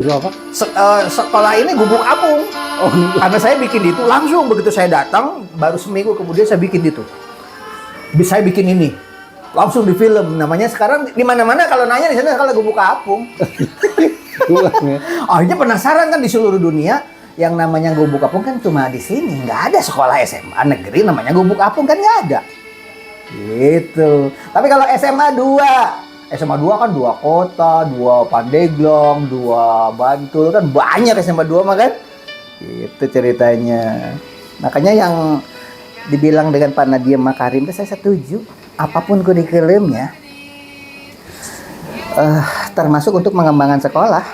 Itu apa? Sekolah ini gubuk apung. Oh, Karena saya bikin itu langsung begitu saya datang, baru seminggu kemudian saya bikin itu. Saya bikin ini. Langsung di film. Namanya sekarang di mana-mana kalau nanya di sana kalau gubuk apung. tulangnya. Akhirnya penasaran kan di seluruh dunia yang namanya gubuk apung kan cuma di sini. Nggak ada sekolah SMA negeri namanya gubuk apung kan nggak ada. Gitu. Tapi kalau SMA 2 kan 2 kota, 2 Pandeglang, 2 Bantul kan banyak SMA 2 mah kan. Itu ceritanya. Makanya yang dibilang dengan Pak Nadiem Makarim itu saya setuju. Apapun kurikulumnya, termasuk untuk mengembangkan sekolah.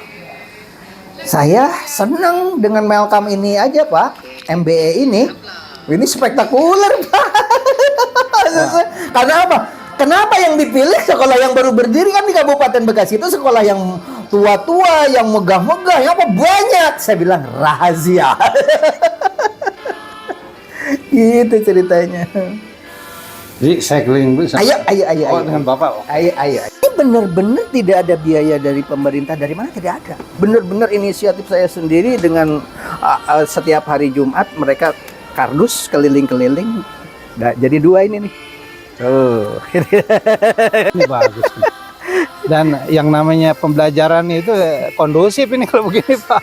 Saya senang dengan Melkam ini aja Pak, MBE ini. Ini spektakuler Pak. Karena apa? Kenapa yang dipilih sekolah yang baru berdiri kan di Kabupaten Bekasi itu sekolah yang tua-tua, yang megah-megah, yang apa banyak. Saya bilang rahasia. Gitu ceritanya. Jadi saya keliling dulu. Ayo. Oh, dengan Bapak. Ayo. Ini benar-benar tidak ada biaya dari pemerintah, dari mana tidak ada. Benar-benar inisiatif saya sendiri dengan setiap hari Jumat mereka kardus keliling-keliling. Nah, jadi 2 ini nih. Oh. Ini bagus nih. Dan yang namanya pembelajaran itu kondusif ini kalau begini Pak.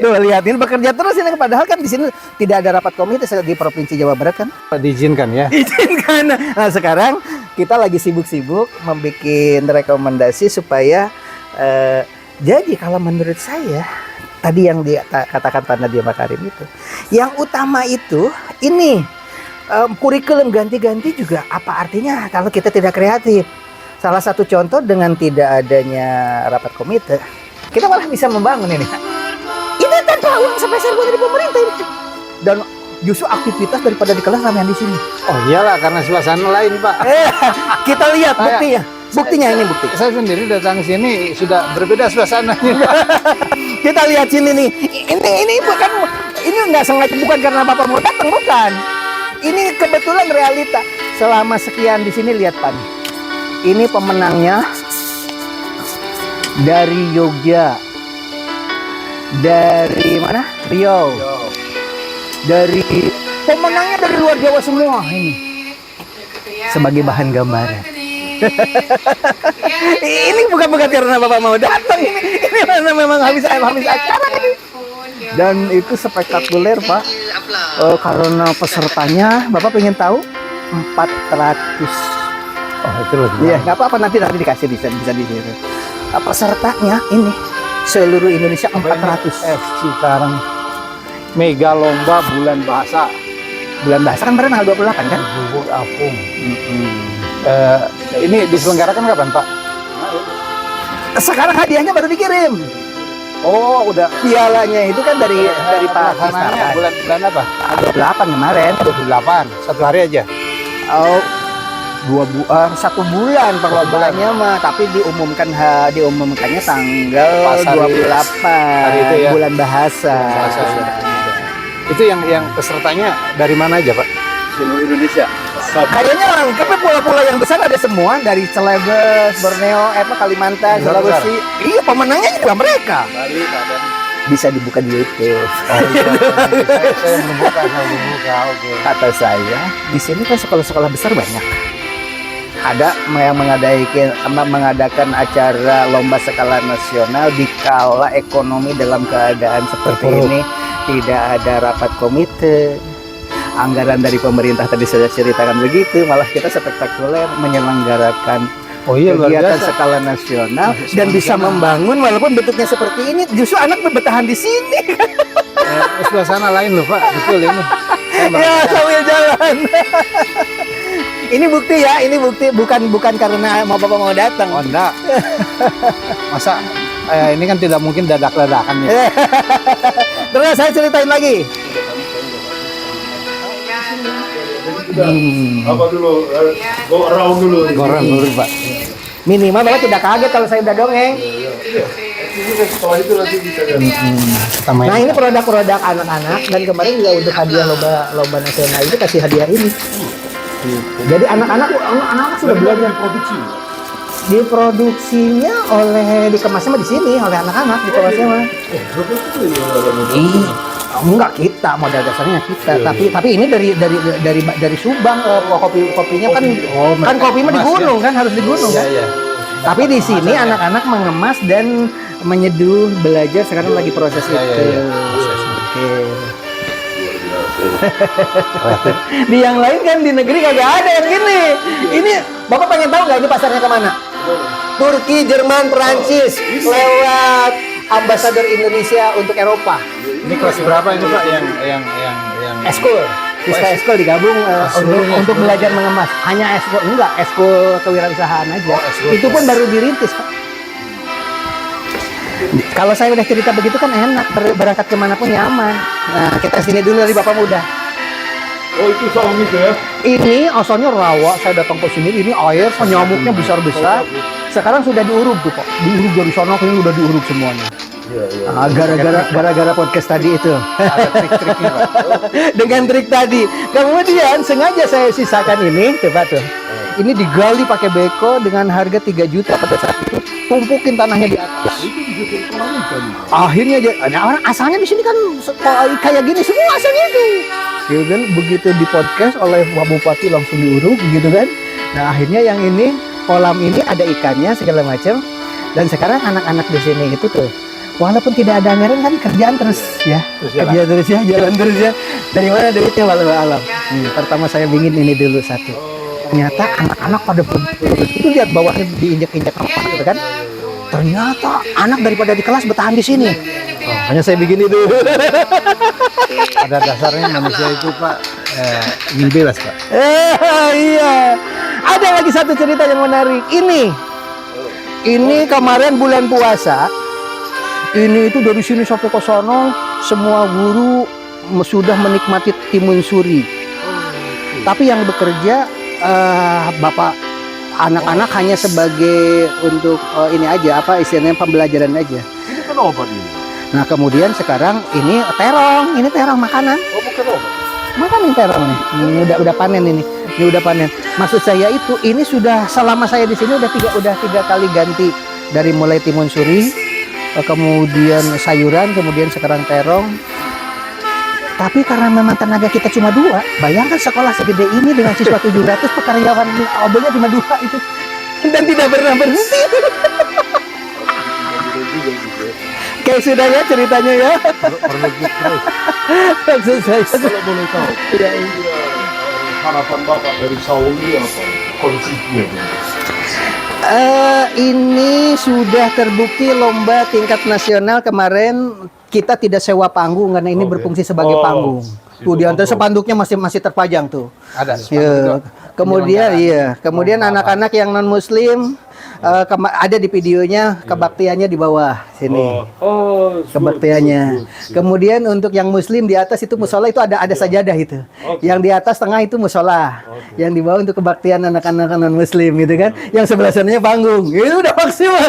Tuh lihat ini bekerja terus ini padahal kan di sini tidak ada rapat komite di Provinsi Jawa Barat kan. Diizinkan ya. Izinkan. Nah, sekarang kita lagi sibuk-sibuk membuat rekomendasi supaya jadi kalau menurut saya tadi yang dikatakan Pak Nadiem Makarim itu yang utama itu ini kurikulum ganti-ganti juga apa artinya kalau kita tidak kreatif. Salah satu contoh dengan tidak adanya rapat komite, kita malah bisa membangun ini. Ini tanpa uang sepeser pun dari pemerintah ini. Dan justru aktivitas daripada di kelas ramean di sini. Oh iyalah karena suasana lain Pak. Kita lihat buktinya. Buktinya ini bukti. Saya sendiri datang ke sini sudah berbeda suasananya. Kita lihat sini nih. Ini bukan nggak sengaja bukan karena Bapak mau datang bukan. Ini kebetulan realita. Selama sekian di sini lihat Pak. Ini pemenangnya dari Jogja, dari mana? Riau, dari pemenangnya dari luar Jawa semua ini sebagai bahan gambaran. Ini bukan karena Bapak mau datang ini memang habis acara ini. Dan itu spektakuler Pak. Karena pesertanya Bapak pengen tahu 400. Oh itu lebih. Iya, nggak apa-apa nanti dikasih bisa di sini. Pesertanya ini seluruh Indonesia 400. Sekarang mega lomba bulan bahasa. Bulan bahasa kan kemarin tanggal 28 kan? Gubuk apung. Ini diselenggarakan kapan Pak? Sekarang hadiahnya baru dikirim. Oh udah. Pialanya itu kan dari Pak Pelaksananya bulan apa? 28 kemarin. 28. Satu hari aja. Oh, 1 bulan perlombaannya mah, tapi diumumkannya tanggal 28 hari itu ya? bulan bahasa. Itu yang pesertanya dari mana aja Pak? Seluruh Indonesia. Kayaknya lengkap ya, pulau-pulau yang besar ada semua dari Celebes, Borneo, Kalimantan, Sulawesi. Iya, pemenangnya juga mereka. Bali, Padang. Bisa dibuka di YouTube. Oh, iya. saya membuka. Oke. Kata saya, di sini kan sekolah-sekolah besar banyak. Ada yang mengadakan acara lomba skala nasional di kala ekonomi dalam keadaan seperti ini, tidak ada rapat komite. Anggaran dari pemerintah tadi saya ceritakan begitu, malah kita spektakuler menyelenggarakan kegiatan skala nasional dan bisa membangun walaupun bentuknya seperti ini, justru anak bertahan di sini. Suasana lain loh Pak, betul ini. Ya, sambil jalan. Ini bukti bukan karena Bapak mau datang. Oh enggak. Masa ini kan tidak mungkin dadak-dadakan ya. Terus saya ceritain lagi. Apa dulu? Go around dulu. Goreng dulu Pak. Minimal Bapak tidak kaget kalau saya udah dongeng. Setelah itu nanti bisa Nah ini produk-produk anak-anak dan kemarin juga untuk hadiah lomba nasional itu kasih hadiah ini. Jadi anak-anak sudah belajar produksi. Diproduksinya dikemasnya mah di sini oleh anak-anak, dikemasnya mah. Enggak, kita modal dasarnya kita, tapi ini dari Subang, kopinya kan kopi mah di gunung kan, harus di gunung kan. Tapi di sini anak-anak mengemas dan menyeduh, belajar, sekarang lagi proses itu. Oke. Di yang lain kan di negeri kagak ada yang gini. Ini Bapak pengen tahu nggak ini pasarnya kemana? Turki, Jerman, Perancis, lewat ambasador Indonesia untuk Eropa. Ini kelas berapa ini Pak yang Eskul, siswa eskul digabung untuk belajar mengemas. Hanya eskul, enggak eskul kewirausahaan aja. Itu pun baru dirintis Pak. Kalau saya udah cerita begitu kan enak, berangkat kemanapun nyaman. Nah, kita sini dulu dari Bapak Muda. Oh itu saung itu ya? Ini asalnya rawa, saya datang ke sini, ini air, nyamuknya besar-besar. Sekarang sudah diuruk tuh Pak, diuruk dari sana, ini udah diuruk semuanya. Nah, gara-gara podcast tadi itu. ada trik-triknya Pak? Dengan trik tadi. Kemudian sengaja saya sisakan ini, coba tuh. Ini digali pakai beko dengan harga 3 juta pada saat itu. Tumpukin tanahnya di atas. Akhirnya orang asalnya di sini kan kayak gini semua asalnya itu. Ya kan, begitu di podcast oleh Pak Bupati langsung diuruk gitu kan. Nah, akhirnya yang ini kolam ini ada ikannya segala macam. Dan sekarang anak-anak di sini itu tuh walaupun tidak ada anggaran kan kerjaan terus ya. Kerja terus ya, jalan terus ya. Dari mana duitnya walau alam. Pertama saya bikin ini dulu satu. Ternyata anak-anak pada itu lihat bawahnya diinjak-injak gitu kan. Ternyata anak daripada di kelas bertahan di sini. Hanya saya bikin itu. Pada dasarnya manusia itu Pak ingin bebas Pak. Iya. Ada lagi satu cerita yang menarik. Ini kemarin bulan puasa. Ini itu dari sini sampai ke sana semua guru sudah menikmati timun suri. Tapi yang bekerja Bapak anak-anak hanya sebagai untuk ini aja apa istilahnya pembelajaran aja. Ini kan obat ini. Nah kemudian sekarang ini terong makanan. Oh bukan obat. Makanan terong nih. Ini udah panen ini udah panen. Maksud saya itu ini sudah selama saya di sini udah tiga kali ganti dari mulai timun suri, kemudian sayuran, kemudian sekarang terong. Tapi karena memang tenaga kita cuma 2, bayangkan sekolah segede ini dengan siswa 700, pekaryawan obelnya cuma 2 itu. Dan tidak pernah berhenti. Kayak sudah ya ceritanya ya. Terus. Maksud saya. Kalau boleh tahu, harapan Bapak dari saung ini apa? Konsepnya ini sudah terbukti lomba tingkat nasional kemarin kita tidak sewa panggung karena ini berfungsi sebagai panggung. Tuh di antara spanduknya masih terpajang tuh. Ada. Ya. Kemudian anak-anak yang non muslim ada di videonya kebaktiannya di bawah sini. Kebaktiannya. Kemudian untuk yang muslim di atas itu musola itu ada sajadah itu. Yang di atas tengah itu musola. Yang di bawah untuk kebaktian anak-anak non muslim gitu kan. Yang sebelah sananya panggung. Itu udah maksimal.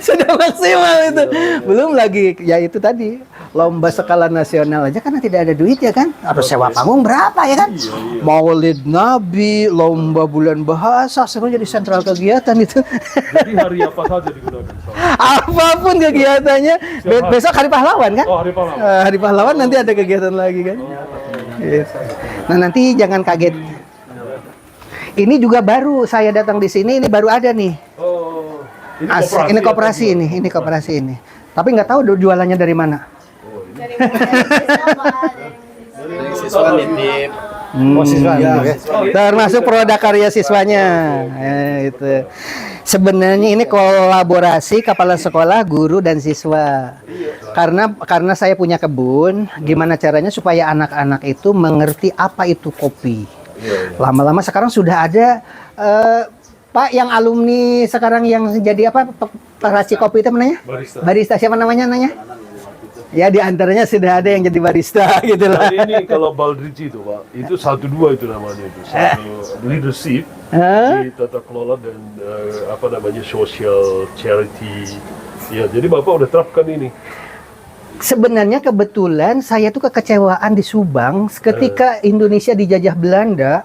Sudah maksimal itu. Belum lagi ya itu tadi lomba skala nasional aja karena tidak ada duit ya kan. Harus sewa panggung berapa ya kan? Maulid Nabi, lomba bulan bahasa, semua jadi sentral kegiatan itu. Jadi hari apa saja digunakan? Apapun kegiatannya. Besok Hari Pahlawan kan? Oh, Hari Pahlawan. Hari Pahlawan nanti ada kegiatan lagi kan? Gitu. Nah, nanti jangan kaget. Ini juga baru saya datang di sini ini baru ada nih. Ini koperasi ini. Tapi nggak tahu jualannya dari mana. Dari siswa nitip. Siswa Ya. ya. Termasuk produk karya siswanya. Itu. Sebenarnya ini kolaborasi kepala sekolah, guru dan siswa. Karena saya punya kebun, gimana caranya supaya anak-anak itu mengerti apa itu kopi. Lama-lama sekarang sudah ada Pak yang alumni sekarang yang jadi apa peracik kopi itu namanya? Barista siapa namanya? Ya di antaranya sudah ada yang jadi barista gitu lah. Jadi ini kalau Baldrici itu Pak, itu 1-2 itu namanya itu. Satu leadership di tata kelola dan social charity. Ya, jadi Bapak udah terapkan ini. Sebenarnya kebetulan saya tuh kekecewaan di Subang ketika Indonesia dijajah Belanda.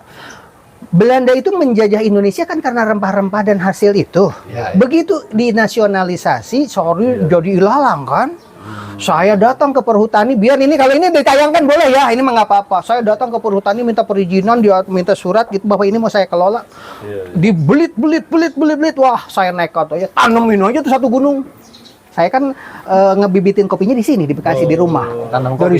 Belanda itu menjajah Indonesia kan karena rempah-rempah dan hasil itu. Ya, ya. Begitu dinasionalisasi, sorry jadi ilalang kan. Saya datang ke perhutani, biar ini kalau ini ditayangkan boleh ya, ini mah nggak apa-apa. Saya datang ke perhutani minta perizinan, dia minta surat gitu, Bapak ini mau saya kelola. Dibelit, wah saya nekat aja, tanemin aja tuh satu gunung. Saya kan ngebibitin kopinya di sini, di Bekasi di rumah. Tanam kopi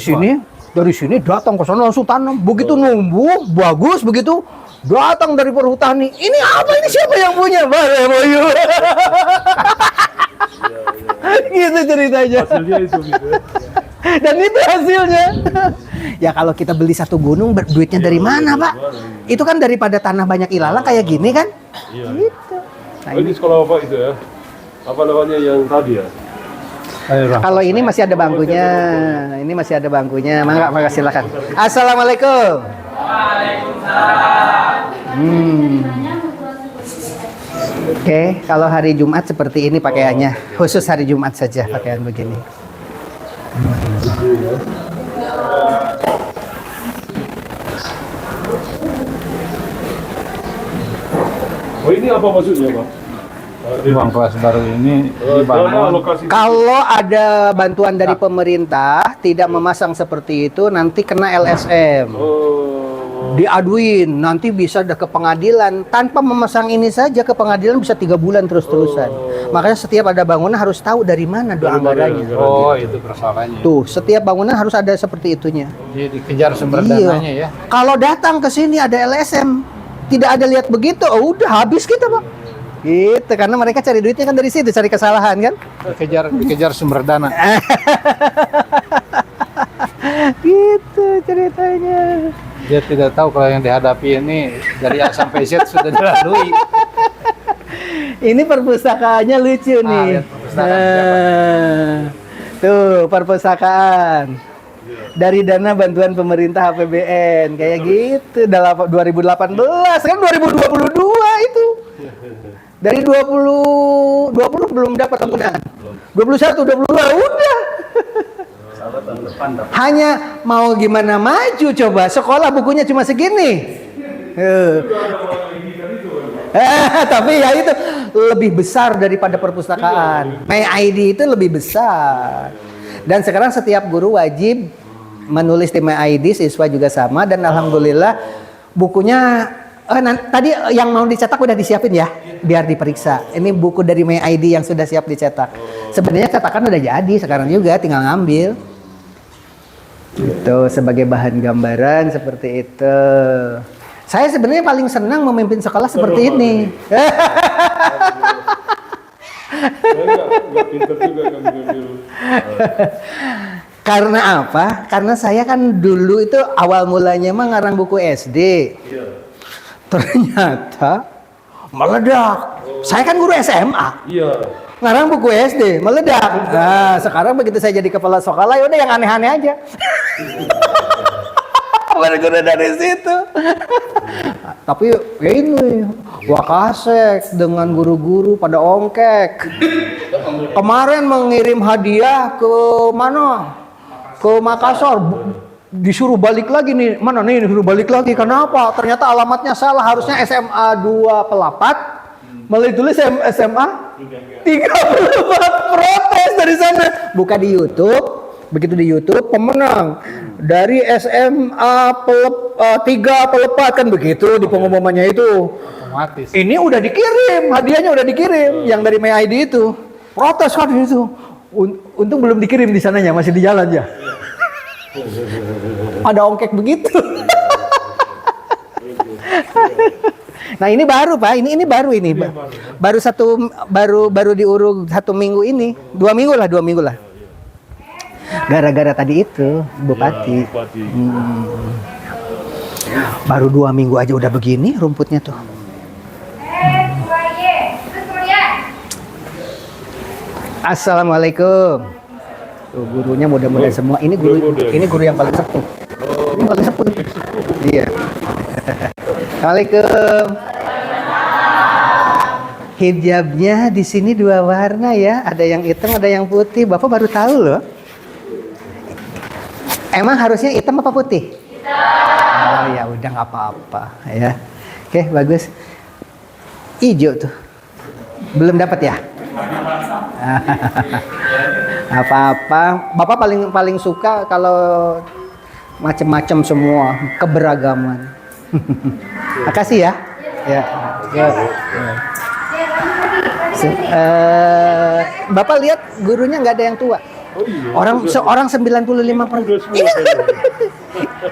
Dari sini datang ke sana langsung tanam. Begitu numbuh, bagus begitu. Datang dari perhutani. Ini apa ini siapa yang punya? Bare Boyu. Gitu ceritanya. Hasilnya itu gitu. Dan itu hasilnya. Ya kalau kita beli satu gunung duitnya dari mana, Pak? Itu kan daripada tanah banyak ilalang kayak gini kan? Iya. Gitu. Nah, Oh, ini sekolah apa itu ya? Apa namanya yang tadi ya? Ayo, Bang. kalau ini masih ada bangkunya. Ini masih ada bangkunya. Mangga silakan. Assalamualaikum. Oke, kalau hari Jumat seperti ini pakaiannya. Khusus hari Jumat saja pakaian begini. Oh, ini apa maksudnya, Pak? Uang kelas baru ini Dana dibangun. alokasi. Kalau ada bantuan dari pemerintah tidak memasang seperti itu, nanti kena LSM. Oh, Diaduin, nanti bisa ke pengadilan. Tanpa memasang ini saja ke pengadilan bisa 3 bulan terus-terusan. Makanya setiap ada bangunan harus tahu dari mana doa anggarannya. Oh, itu persoalannya. Tuh, setiap bangunan harus ada seperti itunya. Jadi dikejar sumber Iya. dananya ya. Kalau datang ke sini ada LSM, tidak ada lihat begitu, oh udah habis kita, Pak. Gitu, karena mereka cari duitnya kan dari situ, cari kesalahan kan? Dikejar sumber dana. Gitu ceritanya. Dia tidak tahu kalau yang dihadapi ini dari A sampai Z sudah dilalui. Ini perpustakaannya lucu nih. lihat perpustakaan Tuh, perpustakaan. Dari dana bantuan pemerintah APBN kayak gitu. Dalam 2018 kan 2022 itu. Dari 20 belum dapat penggunaan. 21, 22 udah. Hanya mau gimana maju coba. Sekolah bukunya cuma segini. Tapi ya itu lebih besar daripada perpustakaan. MyID itu lebih besar. Dan sekarang setiap guru wajib menulis di MyID, siswa juga sama. Dan alhamdulillah bukunya tadi yang mau dicetak udah disiapin ya, biar diperiksa. Ini buku dari MyID yang sudah siap dicetak. Sebenarnya cetakan udah jadi, sekarang juga tinggal ngambil. Itu sebagai bahan gambaran seperti itu. Saya sebenarnya paling senang memimpin sekolah seperti ini. nggak pinter juga kan ngambil. Karena apa? Karena saya kan dulu itu awal mulanya mah ngarang buku SD. Iya. Ternyata meledak. Saya kan guru SMA. Iya. Ngarang buku SD, meledak. Nah, sekarang begitu saya jadi kepala sekolah, ya udah yang aneh-aneh aja. Gara-gara dari situ. Tapi ya ini, Wakasek dengan guru-guru pada ongkek. Kemarin mengirim hadiah ke mana? Ke Makassar. Disuruh balik lagi nih. Mana nih disuruh balik lagi. Kenapa? Ternyata alamatnya salah. Harusnya SMA 2 Pelapat. Malah ditulis SMA 34. Protes dari sana. Buka di YouTube. Begitu di YouTube, pemenang dari SMA 3 Pelepat kan begitu di pengumumannya itu. Otomatis. Ini udah dikirim, hadiahnya udah dikirim yang dari MyID itu. Protes kan itu. Untung belum dikirim di sananya, masih di jalan ya. Ada ongkek begitu. Nah ini baru Pak, ini baru ini, baru diuruk 1 minggu ini, 2 minggu lah. Gara-gara tadi itu Bupati. Ya, Bupati. Baru 2 minggu aja udah begini rumputnya tuh. Assalamualaikum. Tuh gurunya muda-muda semua. Ini guru yang paling sepuh. Ini paling sepuh. Iya. Assalamualaikum. Hijabnya di sini 2 warna ya. Ada yang hitam, ada yang putih. Bapak baru tahu loh. Emang harusnya hitam apa putih? Hitam. Oh ya udah nggak apa-apa ya. Oke, bagus. Ijo tuh. Belum dapat ya? Apa-apa. Bapak paling suka kalau macam-macam semua, keberagaman. Makasih ya. Ya. Bapak lihat gurunya nggak ada yang tua. Orang 95%.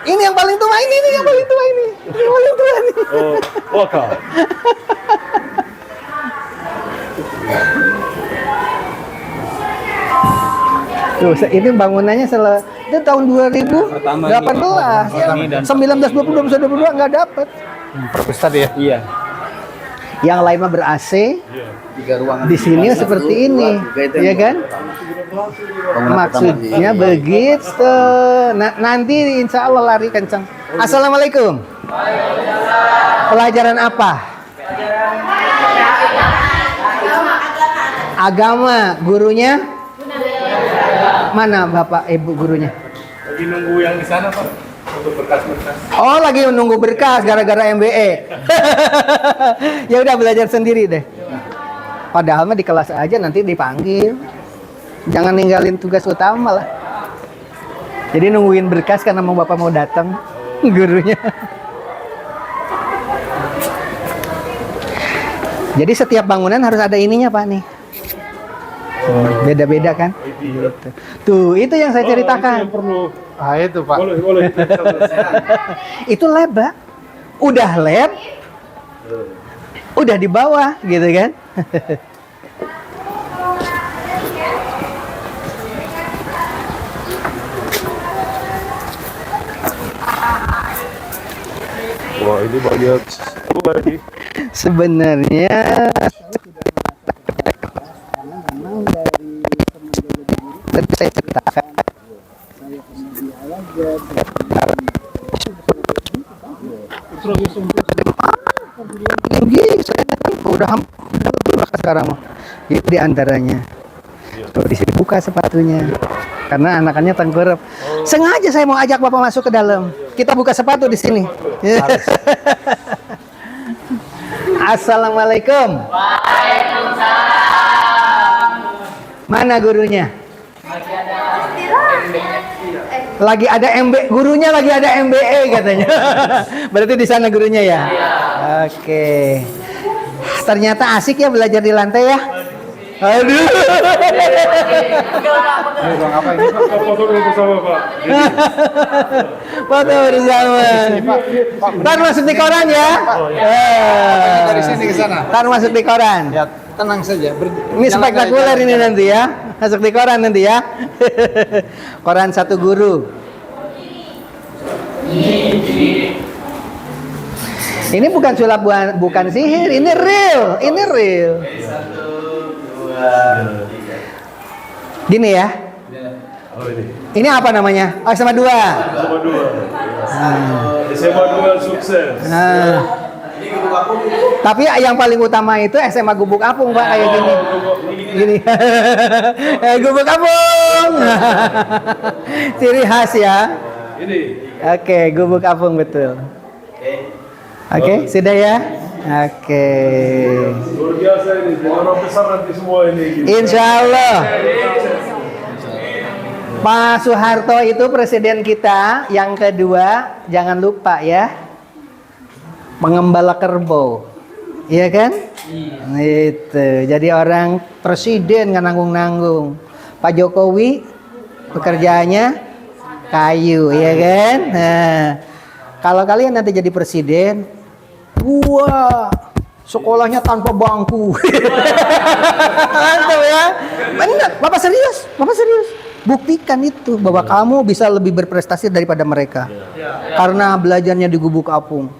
Ini yang paling tua ini yang paling tua ini. Yang paling tua ini. Waka. Tuh, ini bangunannya itu tahun 2018. Ya, 1920 nggak dapat. Perpus tadi ya. Iya. Yang lain mah ber-AC. 3 ruangan. Di sini seperti ini, ya kan? Maksudnya begitu. Nanti insya Allah lari kencang. Assalamualaikum. Pelajaran apa? Agama. Gurunya? Mana Bapak Ibu gurunya? Lagi nunggu yang di sana Pak untuk berkas-berkas. Oh, lagi menunggu berkas gara-gara MBE. Ya udah belajar sendiri deh. Padahal mah di kelas aja nanti dipanggil. Jangan ninggalin tugas utama lah. Jadi nungguin berkas karena mau Bapak mau datang gurunya. Jadi setiap bangunan harus ada ininya Pak nih. Beda-beda kan? Gitu. Tuh, itu yang saya ceritakan. Itu yang perlu. Itu Pak. Boleh. Itu lab, Pak. Udah lab. Udah di bawah gitu kan? Wah, ini banyak. Lagi. Sebenarnya tadi saya ceritakan tinggi saya udah sekarang itu di antaranya tuh di sini buka sepatunya karena anakannya tengkurap. Sengaja saya mau ajak Bapak masuk ke dalam, kita buka sepatu di sini. Assalamualaikum. Waalaikumsalam. Mana gurunya? Lagi ada MB, gurunya lagi ada MBE katanya. Berarti di sana gurunya ya? Oke. Ternyata asik ya belajar di lantai ya? Aduh. Ini ruang apa ini Pak? Foto bersama Pak. Foto bersama. Ntar masuk di koran ya? Dari sini ke sana. Ntar masuk di koran. Ya, tenang saja. Ini spektakuler ini nanti ya. Masuk di koran nanti ya. Koran satu guru. Ini bukan sulap, bukan sihir. Ini real. Ini real. Gini ya. Oh, ini. Ini apa namanya? Oh, SMA 2. SMA 2. SMA 2 sukses. Tapi yang paling utama itu SMA Gubuk Apung Pak, kayak gini. Gini. Gubuk Apung. Ciri khas ya. Ini. Oke, Gubuk Apung betul. Oke, sudah ya? Oke. Luar biasa ini. Orang besar nanti semua ini. Insya Allah. Pak Soeharto itu presiden kita yang kedua, jangan lupa ya, mengembala kerbau, iya kan? Itu. Jadi orang presiden nggak nanggung-nanggung. Pak Jokowi pekerjaannya kayu, iya kan? Nah, kalau kalian nanti jadi presiden, wah, sekolahnya tanpa bangku. Mantap ya? Benar, Bapak serius, Bapak serius. Buktikan itu bahwa kamu bisa lebih berprestasi daripada mereka. Karena belajarnya di Gubuk Apung.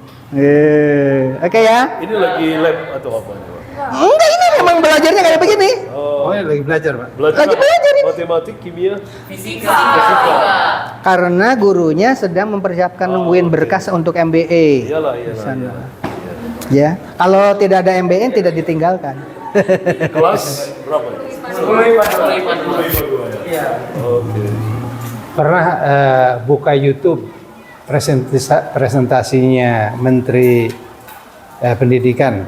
Oke ya? Ini lagi lab atau apa? Enggak, ini memang belajarnya kayak begini. Oh, ini lagi belajar Pak. Lagi belajar ini. Matematik, kimia, fisika. Karena gurunya sedang mempersiapkan nungguin berkas untuk MBE. Iyalah. Sana. Ya, kalau tidak ada MBE tidak ditinggalkan. Kelas berapa? 10 Iya. Oke. Pernah buka YouTube presentasinya Menteri pendidikan.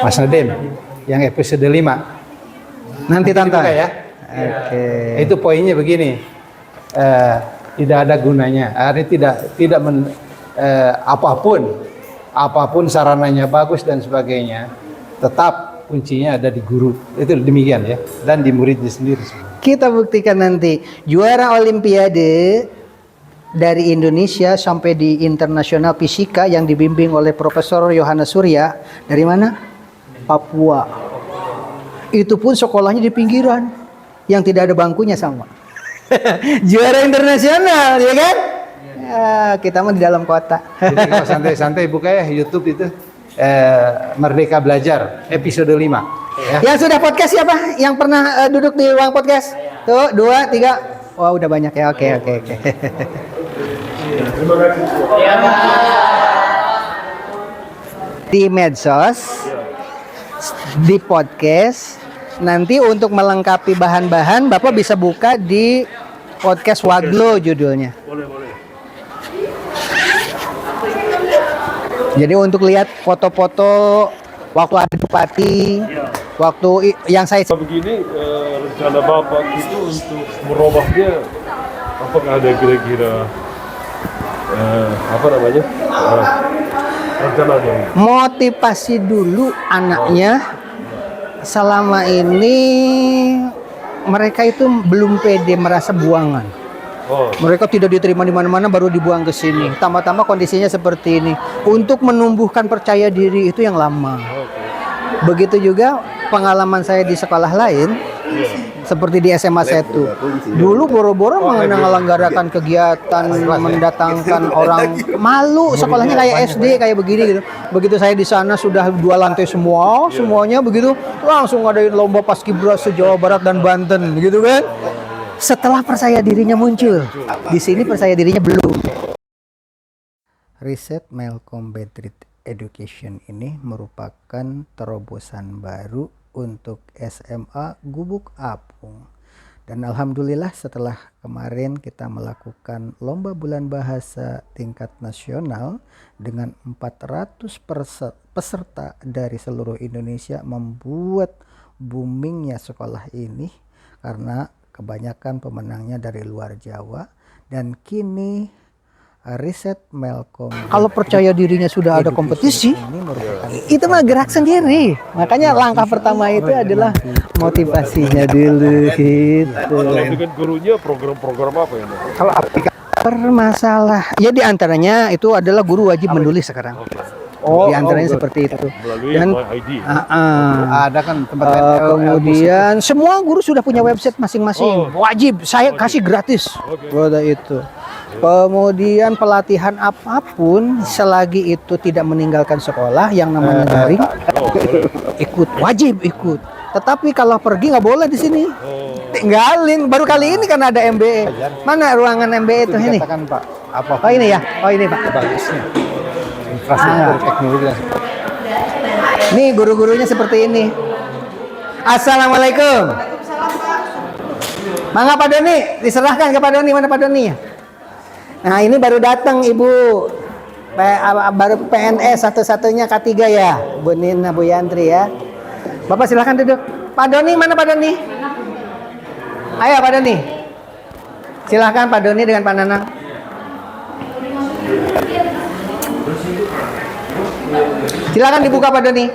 Mas Nadim. Yang episode 5. Nanti Tante. Dibuka ya. Oke. Itu poinnya begini. Tidak ada gunanya. Artinya tidak apapun sarananya bagus dan sebagainya, tetap kuncinya ada di guru. Itu demikian ya, dan di muridnya sendiri semua. Kita buktikan nanti juara Olimpiade dari Indonesia sampai di internasional fisika yang dibimbing oleh Profesor Yohanes Surya dari mana? Papua. Itu pun sekolahnya di pinggiran yang tidak ada bangkunya sama. Juara internasional, ya kan? Ya, kita mah di dalam kota. Jadi kalau santai-santai buka ya YouTube itu Merdeka Belajar episode 5 ya. Yang sudah podcast siapa? Yang pernah duduk di ruang podcast? Tuh, 2, 3. Wah, udah banyak ya. Oke. Di medsos, di podcast. Nanti untuk melengkapi bahan-bahan, Bapak bisa buka di podcast Waglo judulnya. Boleh. Jadi untuk lihat foto-foto waktu ada bupati, waktu yang saya Begini rencana Bapak itu untuk merubahnya, apakah ada kira-kira rencananya? motivasi dulu anaknya. Selama ini mereka itu belum pede, merasa buangan. Mereka tidak diterima di mana-mana, baru dibuang ke sini. Tambah-tambah kondisinya seperti ini. Untuk menumbuhkan percaya diri itu yang lama. Begitu juga pengalaman saya di sekolah lain, seperti di SMA 1. Dulu boro-boro menyelenggarakan kegiatan, mendatangkan orang, malu sekolahnya kayak SD kayak begini gitu. Begitu saya di sana sudah 2 lantai semuanya begitu, langsung ngadain lomba paskibra se-Jawa Barat dan Banten gitu kan. Setelah percaya dirinya muncul, di sini percaya dirinya belum. Riset Malcolm Bedrit Education ini merupakan terobosan baru untuk SMA Gubuk Apung. Dan alhamdulillah setelah kemarin kita melakukan lomba bulan bahasa tingkat nasional dengan 400 peserta dari seluruh Indonesia, membuat boomingnya sekolah ini karena kebanyakan pemenangnya dari luar Jawa. Dan kini riset Malcolm, kalau percaya dirinya sudah ada kompetisi, itu mah gerak sendiri. Makanya langkah pertama itu adalah motivasinya dulu gitu. Tapi kan gurunya program-program apa ya? Kalau bermasalah, ya di antaranya itu adalah guru wajib menulis sekarang. Di antaranya seperti itu. Dan Ada kan tempat kemudian semua guru sudah punya website masing-masing. Wajib, saya kasih gratis. Buat itu. Kemudian pelatihan apapun selagi itu tidak meninggalkan sekolah yang namanya daring, ikut, wajib ikut. Tetapi kalau pergi nggak boleh di sini. Tinggalin. Baru kali ini kan ada MBE. Mana ruangan MBE itu ini? Pak. Apa? Oh ini ya. Oh ini Pak. Bagusnya. Infrastruktur teknologi. Nih guru-gurunya seperti ini. Assalamualaikum. Mangga Pak Doni, diserahkan ke Pak Doni. Mana Pak Doni? Nah ini baru datang Ibu, baru PNS satu-satunya K3 ya, Bu Nina, Bu Yantri ya. Bapak silahkan duduk. Pak Doni, mana Pak Doni? Ayo Pak Doni. Silahkan Pak Doni dengan Pak Nanang. Silakan dibuka Pak Doni.